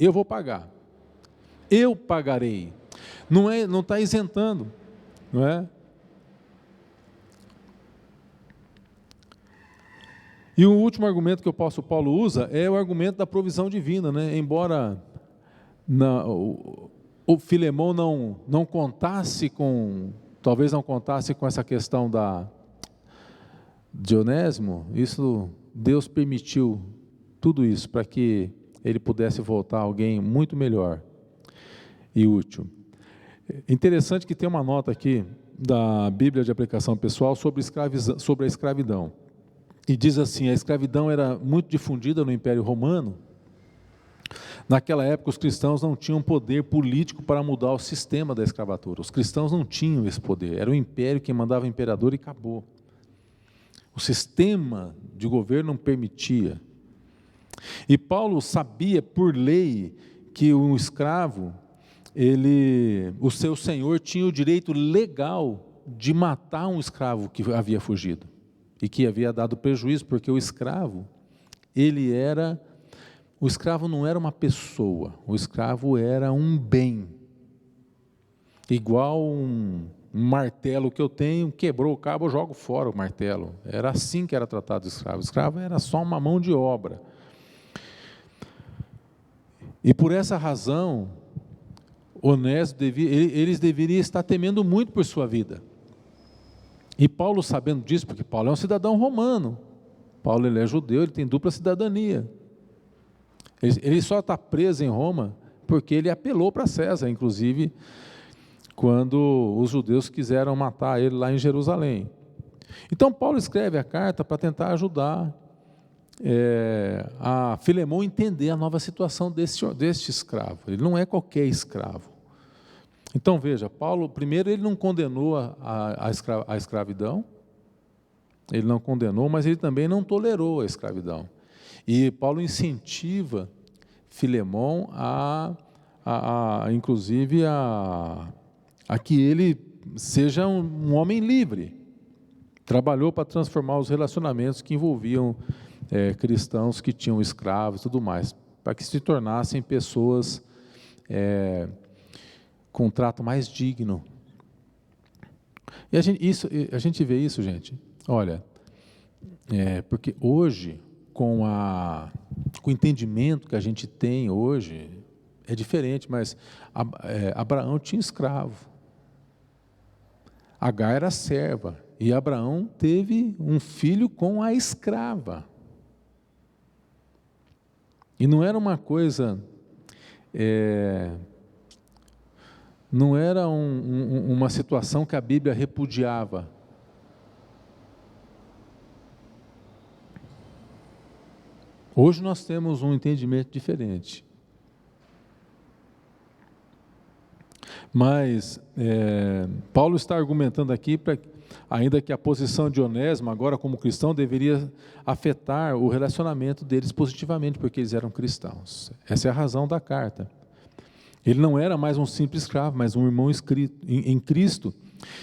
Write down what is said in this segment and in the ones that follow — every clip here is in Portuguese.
eu vou pagar, eu pagarei. Não está isentando, não é? E o último argumento que o apóstolo Paulo usa é o argumento da provisão divina, né? Embora o Filemão não contasse talvez não contasse com essa questão de Onésimo, Deus permitiu tudo isso para que ele pudesse voltar alguém muito melhor e útil. Interessante que tem uma nota aqui da Bíblia de Aplicação Pessoal sobre a escravidão. E diz assim: a escravidão era muito difundida no Império Romano. Naquela época os cristãos não tinham poder político para mudar o sistema da escravatura. Os cristãos não tinham esse poder. Era o império quem mandava o imperador e acabou. O sistema de governo não permitia. E Paulo sabia por lei que um escravo, o seu senhor tinha o direito legal de matar um escravo que havia fugido e que havia dado prejuízo, porque o escravo não era uma pessoa, o escravo era um bem, igual um martelo que eu tenho, quebrou o cabo, eu jogo fora o martelo. Era assim que era tratado o escravo. O escravo era só uma mão de obra. E por essa razão, eles deveriam estar temendo muito por sua vida. E Paulo, sabendo disso, porque Paulo é um cidadão romano, Paulo ele é judeu, ele tem dupla cidadania. Ele só está preso em Roma porque ele apelou para César, inclusive quando os judeus quiseram matar ele lá em Jerusalém. Então Paulo escreve a carta para tentar ajudar a Filemão entender a nova situação deste escravo. Ele não é qualquer escravo. Então veja, Paulo, primeiro ele não condenou a escravidão, ele não condenou, mas ele também não tolerou a escravidão. E Paulo incentiva Filemão inclusive a que ele seja um homem livre. Trabalhou para transformar os relacionamentos que envolviam cristãos que tinham escravos e tudo mais, para que se tornassem pessoas com um trato mais digno. E a gente vê isso, gente, olha, porque hoje, com o entendimento que a gente tem hoje, é diferente, mas Abraão tinha escravo, Agar era serva, e Abraão teve um filho com a escrava. E não era uma coisa, não era uma situação que a Bíblia repudiava. Hoje nós temos um entendimento diferente. Mas Paulo está argumentando aqui, ainda que a posição de Onésimo, agora como cristão, deveria afetar o relacionamento deles positivamente, porque eles eram cristãos. Essa é a razão da carta. Ele não era mais um simples escravo, mas um irmão em Cristo.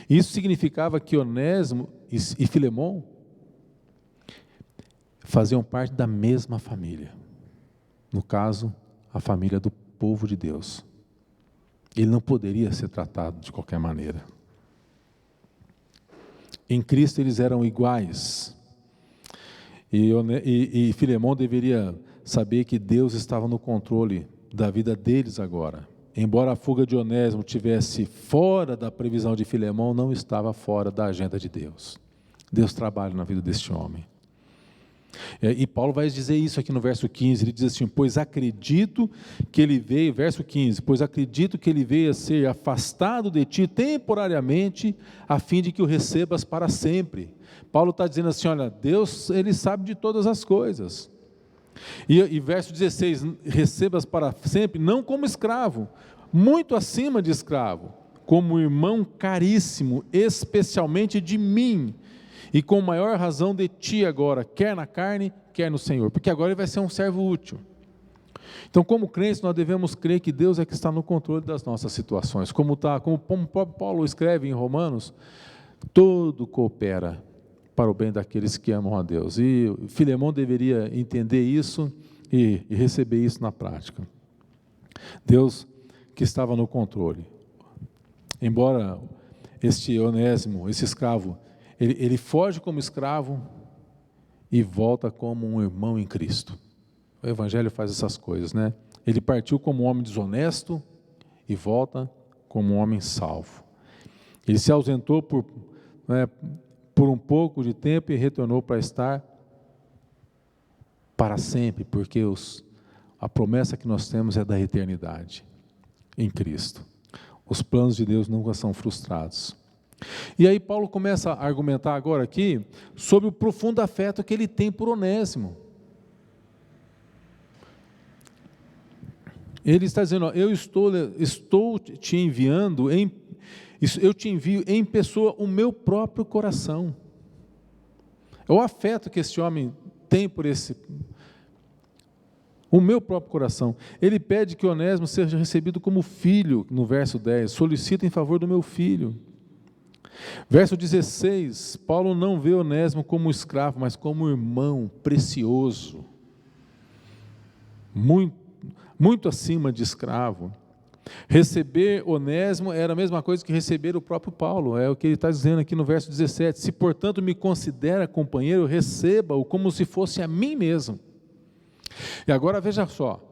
Isso significava que Onésimo e Filemão faziam parte da mesma família. No caso, a família do povo de Deus. Ele não poderia ser tratado de qualquer maneira. Em Cristo eles eram iguais. E Filemão deveria saber que Deus estava no controle da vida deles agora. Embora a fuga de Onésimo estivesse fora da previsão de Filemão, não estava fora da agenda de Deus. Deus trabalha na vida deste homem. E Paulo vai dizer isso aqui no verso 15, ele diz assim: pois acredito que ele veio, verso 15, pois acredito que ele veio a ser afastado de ti temporariamente, a fim de que o recebas para sempre. Paulo está dizendo assim, olha, Deus, ele sabe de todas as coisas. E verso 16, recebas para sempre, não como escravo, muito acima de escravo, como irmão caríssimo, especialmente de mim, e com maior razão de ti agora, quer na carne, quer no Senhor, porque agora ele vai ser um servo útil. Então, como crentes, nós devemos crer que Deus é que está no controle das nossas situações, como o próprio Paulo escreve em Romanos, tudo coopera para o bem daqueles que amam a Deus, e Filemão deveria entender isso e receber isso na prática. Deus que estava no controle. Embora este Onésimo, esse escravo, ele foge como escravo e volta como um irmão em Cristo. O Evangelho faz essas coisas, né? Ele partiu como um homem desonesto e volta como um homem salvo. Ele se ausentou por um pouco de tempo e retornou para estar para sempre, porque a promessa que nós temos é da eternidade em Cristo. Os planos de Deus nunca são frustrados. E aí Paulo começa a argumentar agora aqui sobre o profundo afeto que ele tem por Onésimo. Ele está dizendo, ó, eu estou te enviando, eu te envio em pessoa o meu próprio coração. É o afeto que esse homem tem por o meu próprio coração. Ele pede que Onésimo seja recebido como filho, no verso 10, solicita em favor do meu filho. Verso 16, Paulo não vê Onésimo como escravo, mas como irmão precioso, muito acima de escravo. Receber Onésimo era a mesma coisa que receber o próprio Paulo, é o que ele está dizendo aqui no verso 17, se portanto me considera companheiro, receba-o como se fosse a mim mesmo. E agora veja só,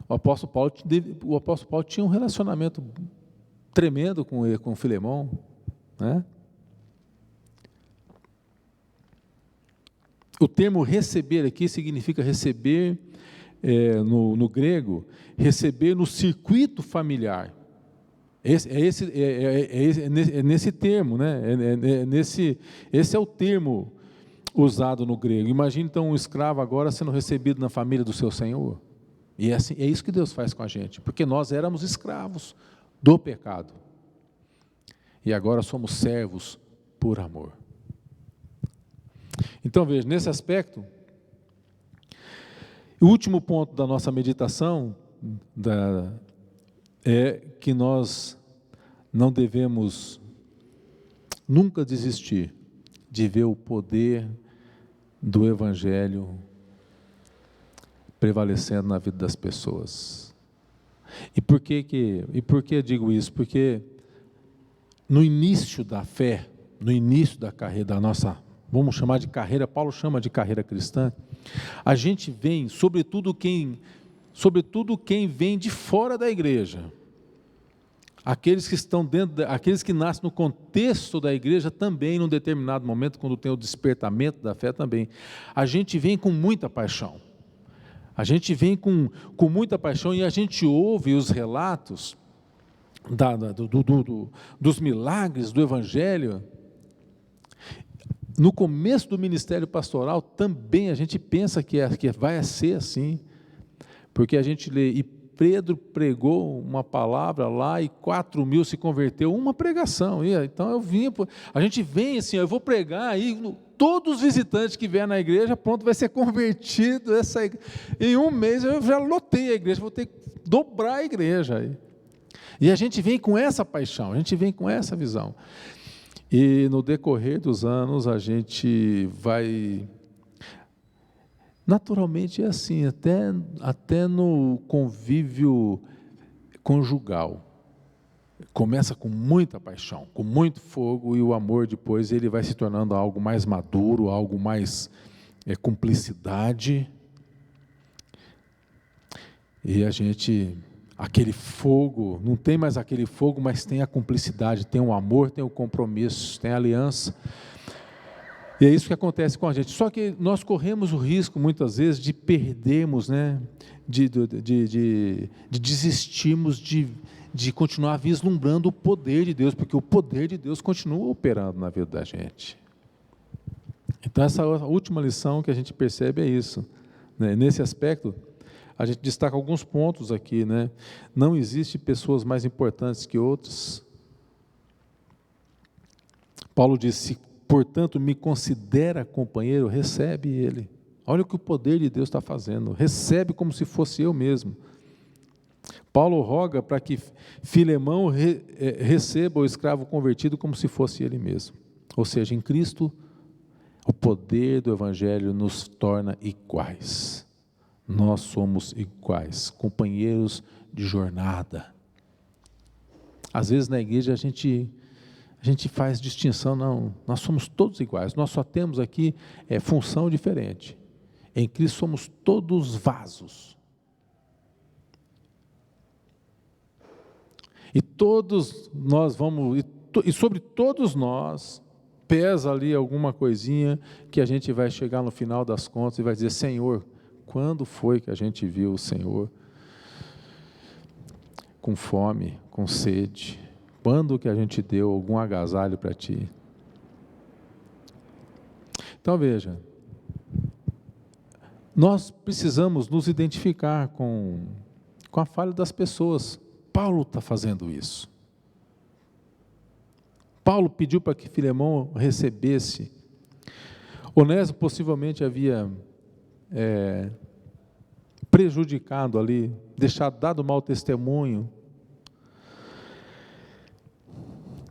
o apóstolo Paulo tinha um relacionamento tremendo com Filemão, né? O termo receber aqui significa receber, no grego, receber no circuito familiar. É nesse termo, né? Esse é o termo usado no grego. Imagine então um escravo agora sendo recebido na família do seu senhor. E é isso que Deus faz com a gente, porque nós éramos escravos do pecado. E agora somos servos por amor. Então veja, nesse aspecto, o último ponto da nossa meditação é que nós não devemos nunca desistir de ver o poder do Evangelho prevalecendo na vida das pessoas. E por que eu digo isso? Porque no início da fé, no início da carreira, da nossa, vamos chamar de carreira, Paulo chama de carreira cristã, a gente vem, sobretudo quem vem de fora da igreja, aqueles que estão aqueles que nascem no contexto da igreja também, num determinado momento, quando tem o despertamento da fé também, a gente vem com muita paixão, a gente vem com muita paixão e a gente ouve os relatos dos milagres do Evangelho. No começo do ministério pastoral também a gente pensa que vai ser assim, porque a gente lê, e Pedro pregou uma palavra lá e 4.000 se converteu, uma pregação, então a gente vem assim, eu vou pregar aí, todos os visitantes que vier na igreja, pronto, vai ser convertido, em um mês eu já lotei a igreja, vou ter que dobrar a igreja, e a gente vem com essa paixão, a gente vem com essa visão, e no decorrer dos anos a gente vai, naturalmente é assim, até no convívio conjugal, começa com muita paixão, com muito fogo, e o amor depois ele vai se tornando algo mais maduro, algo mais cumplicidade, e a gente, aquele fogo, não tem mais aquele fogo, mas tem a cumplicidade, tem o amor, tem o compromisso, tem a aliança, e é isso que acontece com a gente. Só que nós corremos o risco, muitas vezes, de perdermos, né? de desistirmos de continuar vislumbrando o poder de Deus, porque o poder de Deus continua operando na vida da gente. Então, essa última lição que a gente percebe é isso, né? Nesse aspecto, a gente destaca alguns pontos aqui, né? Não existe pessoas mais importantes que outras. Paulo disse, portanto, me considera companheiro, recebe ele. Olha o que o poder de Deus está fazendo, recebe como se fosse eu mesmo. Paulo roga para que Filemão receba o escravo convertido como se fosse ele mesmo. Ou seja, em Cristo, o poder do Evangelho nos torna iguais. Nós somos iguais, companheiros de jornada. Às vezes na igreja a gente faz distinção, não, nós somos todos iguais, nós só temos aqui função diferente. Em Cristo somos todos vasos. E todos nós vamos, e sobre todos nós, pesa ali alguma coisinha que a gente vai chegar no final das contas e vai dizer: Senhor, quando foi que a gente viu o Senhor com fome, com sede? Quando que a gente deu algum agasalho para Ti? Então veja, nós precisamos nos identificar com a falha das pessoas. Paulo está fazendo isso. Paulo pediu para que Filemão recebesse. Onésimo possivelmente havia prejudicado ali, dado mau testemunho.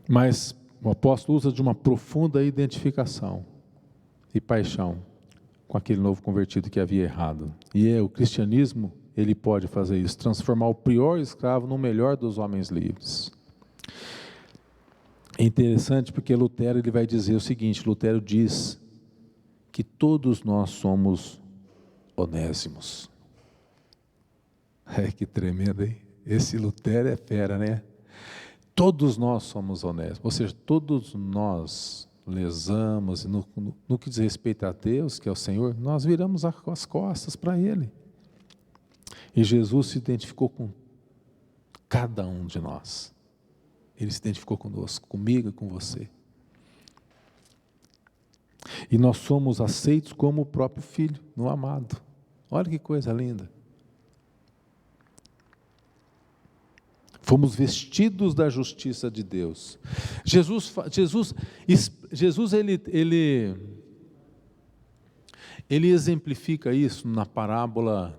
Mas o apóstolo usa de uma profunda identificação e paixão com aquele novo convertido que havia errado. E o cristianismo, ele pode fazer isso, transformar o pior escravo no melhor dos homens livres. É interessante porque Lutero ele vai dizer o seguinte: Lutero diz que todos nós somos Onésimos. Que tremendo, hein? Esse Lutero é fera, né? Todos nós somos Onésimos, ou seja, todos nós lesamos, no que diz respeito a Deus, que é o Senhor, nós viramos as costas para Ele. E Jesus se identificou com cada um de nós. Ele se identificou conosco, comigo e com você. E nós somos aceitos como o próprio Filho, no amado. Olha que coisa linda. Fomos vestidos da justiça de Deus. Jesus ele exemplifica isso na parábola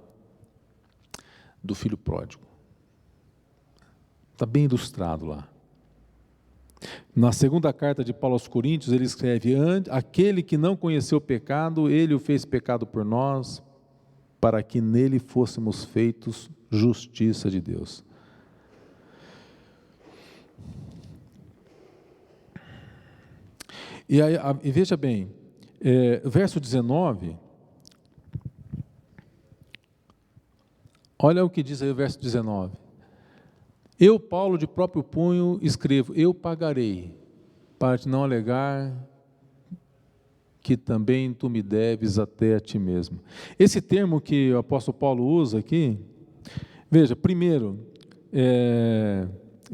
do filho pródigo. Está bem ilustrado lá. Na segunda carta de Paulo aos Coríntios, ele escreve: aquele que não conheceu o pecado, ele o fez pecado por nós, para que nele fôssemos feitos justiça de Deus. E veja bem, verso 19, olha o que diz aí o verso 19. Eu, Paulo, de próprio punho, escrevo: eu pagarei, para te não alegar que também tu me deves até a ti mesmo. Esse termo que o apóstolo Paulo usa aqui, veja, primeiro,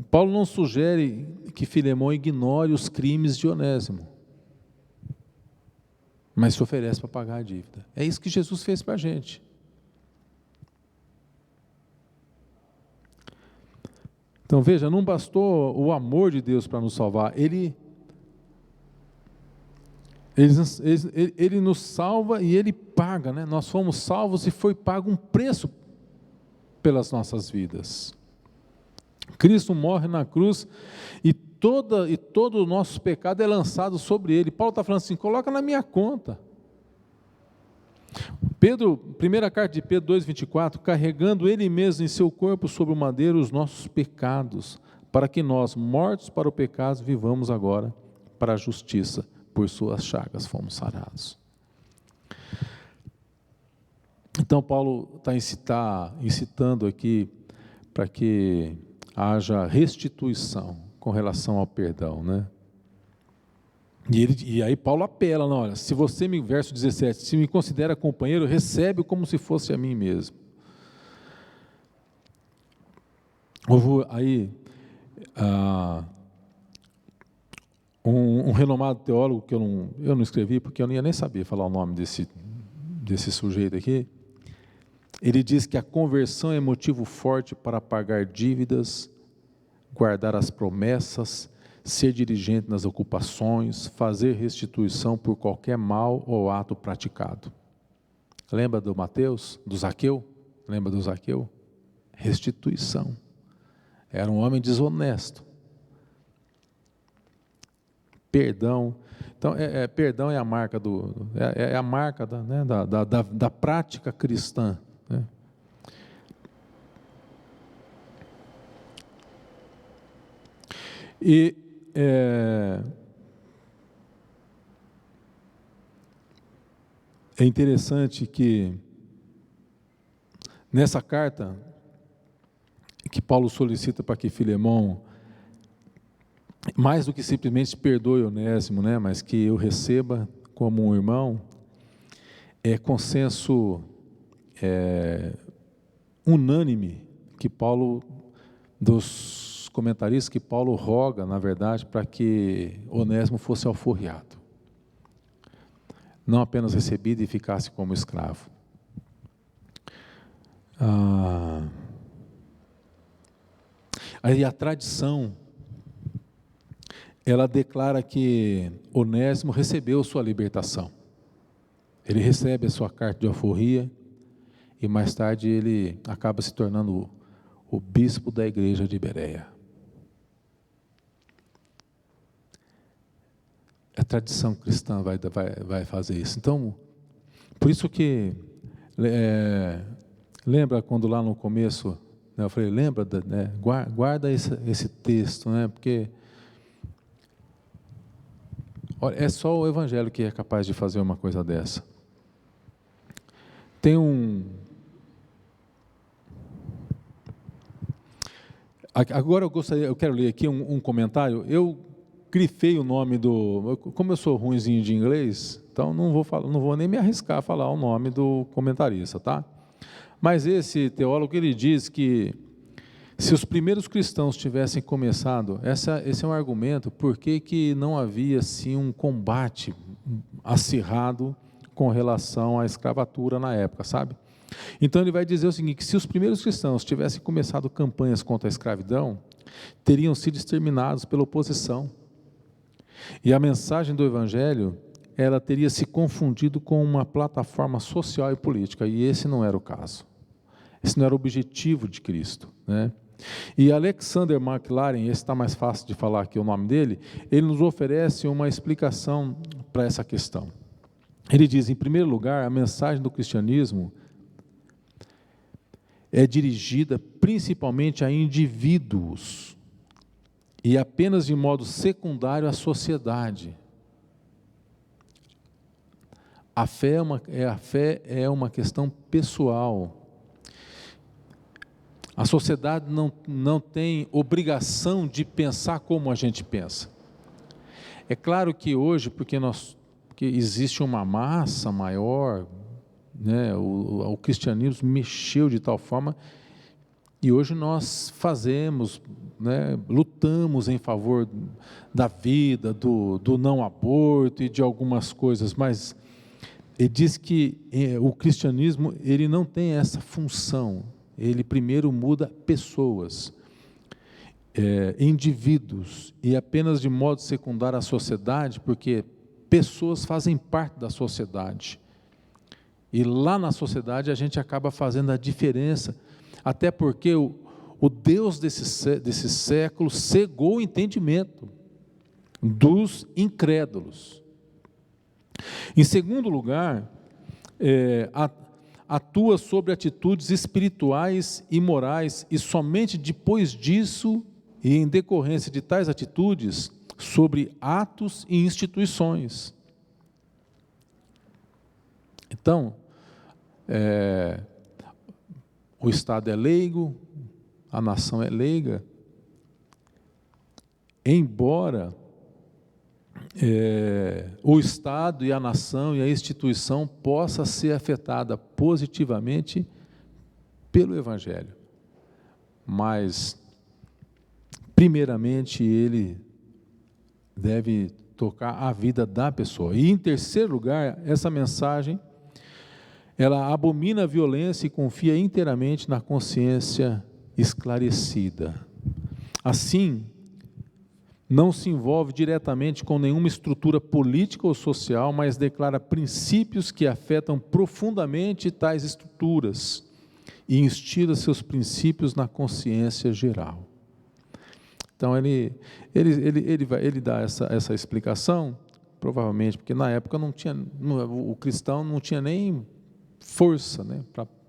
Paulo não sugere que Filemão ignore os crimes de Onésimo, mas se oferece para pagar a dívida. É isso que Jesus fez para a gente. Então veja, não bastou o amor de Deus para nos salvar, Ele nos salva e Ele paga, né? Nós fomos salvos e foi pago um preço pelas nossas vidas. Cristo morre na cruz e todo o nosso pecado é lançado sobre Ele. Paulo está falando assim: coloca na minha conta. Primeira carta de Pedro 2,24, carregando Ele mesmo em seu corpo sobre o madeiro os nossos pecados, para que nós, mortos para o pecado, vivamos agora para a justiça, por suas chagas fomos sarados. Então Paulo está incitando aqui para que haja restituição com relação ao perdão, né? E aí Paulo apela: não, olha, se você verso 17, se me considera companheiro, recebe como se fosse a mim mesmo. Houve aí um renomado teólogo, que eu não escrevi, porque eu não ia nem saber falar o nome desse sujeito aqui. Ele diz que a conversão é motivo forte para pagar dívidas, guardar as promessas, ser diligente nas ocupações, fazer restituição por qualquer mal ou ato praticado. Lembra do Mateus, do Zaqueu? Lembra do Zaqueu? Restituição. Era um homem desonesto. Perdão. Então, perdão é a marca a marca da prática cristã. né? E é interessante que nessa carta que Paulo solicita para que Filemão, mais do que simplesmente perdoe Onésimo, né, mas que eu receba como um irmão, é consenso unânime que Paulo, dos comentaristas, que Paulo roga, na verdade, para que Onésimo fosse alforriado, não apenas recebido e ficasse como escravo. Aí a tradição, ela declara que Onésimo recebeu sua libertação. Ele recebe a sua carta de alforria e mais tarde ele acaba se tornando o bispo da igreja de Bereia. A tradição cristã vai fazer isso. Então, por isso que, lembra quando lá no começo, né, eu falei, lembra, né, guarda esse texto, né, porque olha, é só o Evangelho que é capaz de fazer uma coisa dessa. Tem agora eu quero ler aqui um comentário. Eu grifei o nome como eu sou ruinzinho de inglês, então não vou nem me arriscar a falar o nome do comentarista, tá? Mas esse teólogo, ele diz que se os primeiros cristãos tivessem começado, esse é um argumento, por que não havia assim um combate acirrado com relação à escravatura na época, sabe? Então ele vai dizer o seguinte, que se os primeiros cristãos tivessem começado campanhas contra a escravidão, teriam sido exterminados pela oposição. E a mensagem do Evangelho, ela teria se confundido com uma plataforma social e política, e esse não era o caso. Esse não era o objetivo de Cristo, né? E Alexander McLaren, esse está mais fácil de falar aqui o nome dele, ele nos oferece uma explicação para essa questão. Ele diz, em primeiro lugar, a mensagem do cristianismo é dirigida principalmente a indivíduos e apenas de modo secundário à sociedade. A fé é uma questão pessoal. A sociedade não tem obrigação de pensar como a gente pensa. É claro que hoje, porque existe uma massa maior, né, o cristianismo mexeu de tal forma, e hoje nós fazemos, né, lutamos em favor da vida, do não aborto e de algumas coisas, mas ele diz que o cristianismo, ele não tem essa função. Ele primeiro muda pessoas, indivíduos, e apenas de modo secundário a sociedade, porque pessoas fazem parte da sociedade. E lá na sociedade a gente acaba fazendo a diferença, até porque o Deus desse século cegou o entendimento dos incrédulos. Em segundo lugar, atua sobre atitudes espirituais e morais, e somente depois disso, e em decorrência de tais atitudes, sobre atos e instituições. Então, o Estado é leigo, a nação é leiga, embora o Estado e a nação e a instituição possa ser afetada positivamente pelo Evangelho, mas primeiramente ele deve tocar a vida da pessoa. E em terceiro lugar, essa mensagem, ela abomina a violência e confia inteiramente na consciência esclarecida. Assim, não se envolve diretamente com nenhuma estrutura política ou social, mas declara princípios que afetam profundamente tais estruturas e instila seus princípios na consciência geral. Então ele dá essa explicação, provavelmente porque na época o cristão não tinha nem força, né,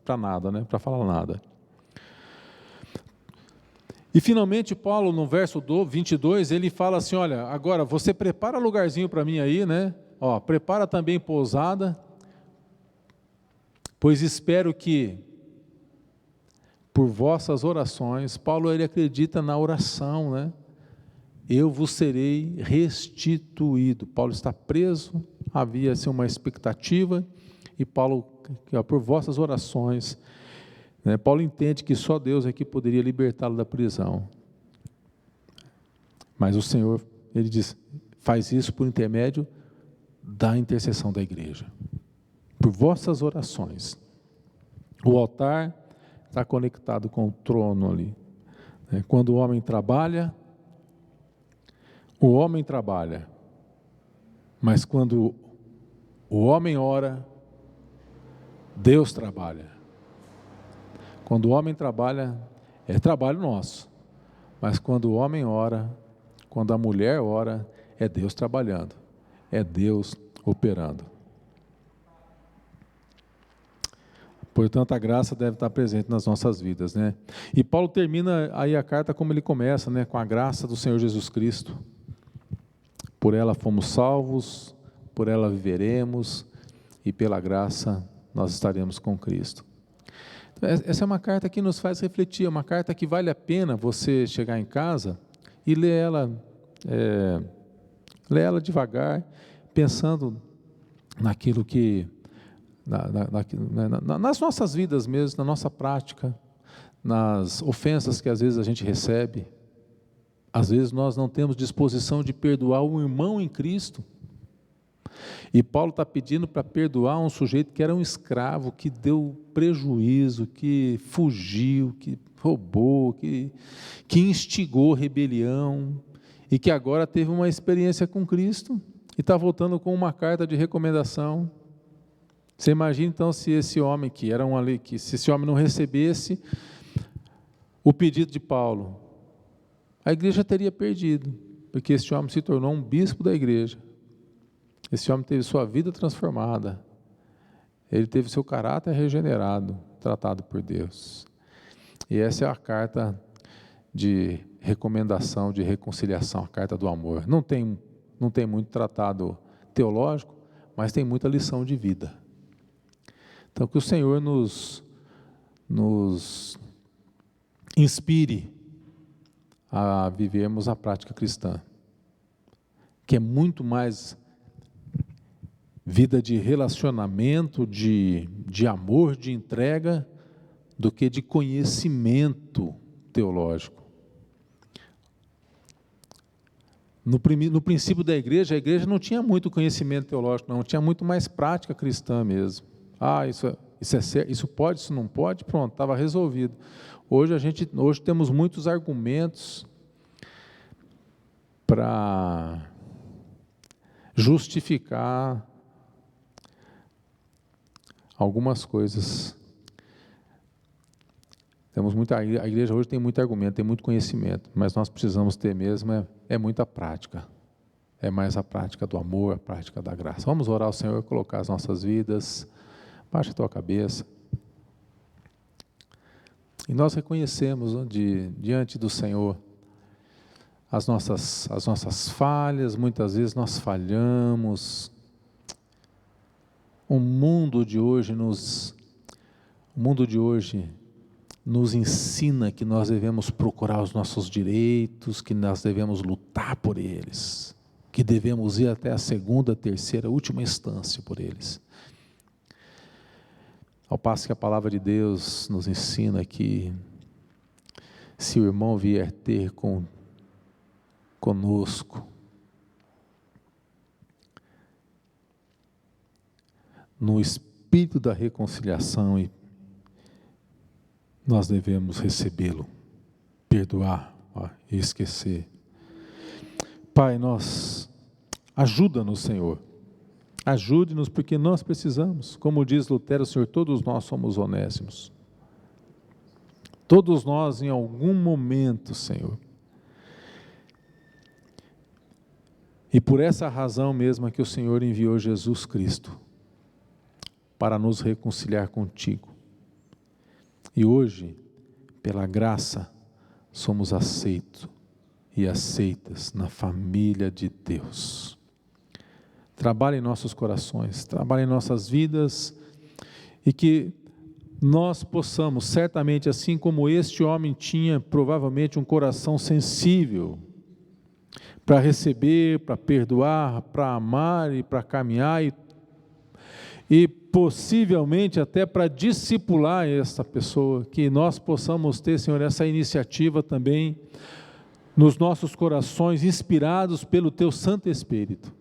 para nada, né? Para falar nada. E finalmente Paulo, no verso 22, ele fala assim, olha, agora você prepara lugarzinho para mim aí, né? Ó, prepara também pousada, pois espero que por vossas orações, Paulo ele acredita na oração, né? Eu vos serei restituído. Paulo está preso, havia assim uma expectativa, e Paulo, por vossas orações, né, Paulo entende que só Deus é que poderia libertá-lo da prisão. Mas o Senhor, ele diz, faz isso por intermédio da intercessão da igreja. Por vossas orações. O altar está conectado com o trono ali. Quando o homem trabalha, mas quando o homem ora, Deus trabalha. Quando o homem trabalha, é trabalho nosso, mas quando o homem ora, quando a mulher ora, é Deus trabalhando, é Deus operando. Portanto, a graça deve estar presente nas nossas vidas, né? E Paulo termina aí a carta como ele começa, né? Com a graça do Senhor Jesus Cristo. Por ela fomos salvos, por ela viveremos, e pela graça nós estaremos com Cristo. Então, essa é uma carta que nos faz refletir, é uma carta que vale a pena você chegar em casa e ler ela devagar, pensando naquilo que, nas nossas vidas mesmo, na nossa prática, nas ofensas que às vezes a gente recebe. Às vezes nós não temos disposição de perdoar um irmão em Cristo. E Paulo está pedindo para perdoar um sujeito que era um escravo, que deu prejuízo, que fugiu, que roubou, que instigou rebelião, e que agora teve uma experiência com Cristo, e está voltando com uma carta de recomendação. Você imagina então se esse homem, se esse homem não recebesse o pedido de Paulo, a igreja teria perdido, porque esse homem se tornou um bispo da igreja. Esse homem teve sua vida transformada, ele teve seu caráter regenerado, tratado por Deus. E essa é a carta de recomendação, de reconciliação, a carta do amor. Não tem muito tratado teológico, mas tem muita lição de vida. Então, que o Senhor nos inspire a vivermos a prática cristã, que é muito mais vida de relacionamento, de amor, de entrega, do que de conhecimento teológico. No princípio da igreja, a igreja não tinha muito conhecimento teológico, não, tinha muito mais prática cristã mesmo. Isso é certo, isso pode, isso não pode, pronto, estava resolvido. Hoje temos muitos argumentos para justificar algumas coisas. A igreja hoje tem muito argumento, tem muito conhecimento, mas nós precisamos ter mesmo muita prática. É mais a prática do amor, a prática da graça. Vamos orar ao Senhor, colocar as nossas vidas. Baixa a tua cabeça. E nós reconhecemos diante do Senhor as nossas falhas. Muitas vezes nós falhamos. O mundo de hoje nos ensina que nós devemos procurar os nossos direitos, que nós devemos lutar por eles, que devemos ir até a segunda, terceira, última instância por eles. Ao passo que a palavra de Deus nos ensina que se o irmão vier ter conosco, no espírito da reconciliação, e nós devemos recebê-lo, perdoar e esquecer. Pai, ajuda-nos, Senhor. Ajude-nos, porque nós precisamos. Como diz Lutero, Senhor, todos nós somos honestos. Todos nós, em algum momento, Senhor. E por essa razão mesma que o Senhor enviou Jesus Cristo para nos reconciliar contigo. E hoje, pela graça, somos aceitos e aceitas na família de Deus. Trabalhe em nossos corações, trabalhe em nossas vidas, e que nós possamos, certamente, assim como este homem tinha provavelmente um coração sensível, para receber, para perdoar, para amar e para caminhar, e possivelmente até para discipular essa pessoa, que nós possamos ter, Senhor, essa iniciativa também nos nossos corações, inspirados pelo Teu Santo Espírito,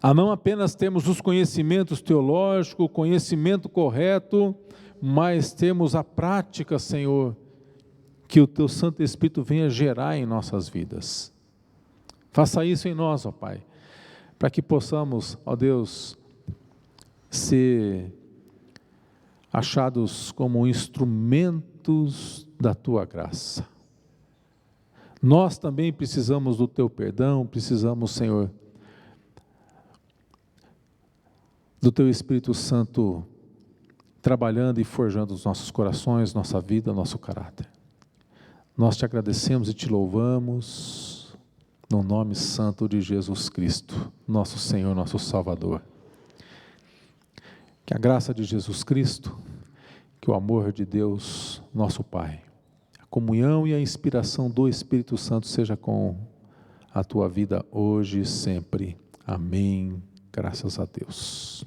a não apenas termos os conhecimentos teológicos, o conhecimento correto, mas temos a prática, Senhor, que o Teu Santo Espírito venha gerar em nossas vidas. Faça isso em nós, ó Pai, para que possamos, ó Deus, ser achados como instrumentos da Tua graça. Nós também precisamos do Teu perdão, precisamos, Senhor, do Teu Espírito Santo trabalhando e forjando os nossos corações, nossa vida, nosso caráter. Nós Te agradecemos e Te louvamos, no nome santo de Jesus Cristo, nosso Senhor, nosso Salvador. Que a graça de Jesus Cristo, que o amor de Deus, nosso Pai, a comunhão e a inspiração do Espírito Santo seja com a tua vida hoje e sempre. Amém. Graças a Deus.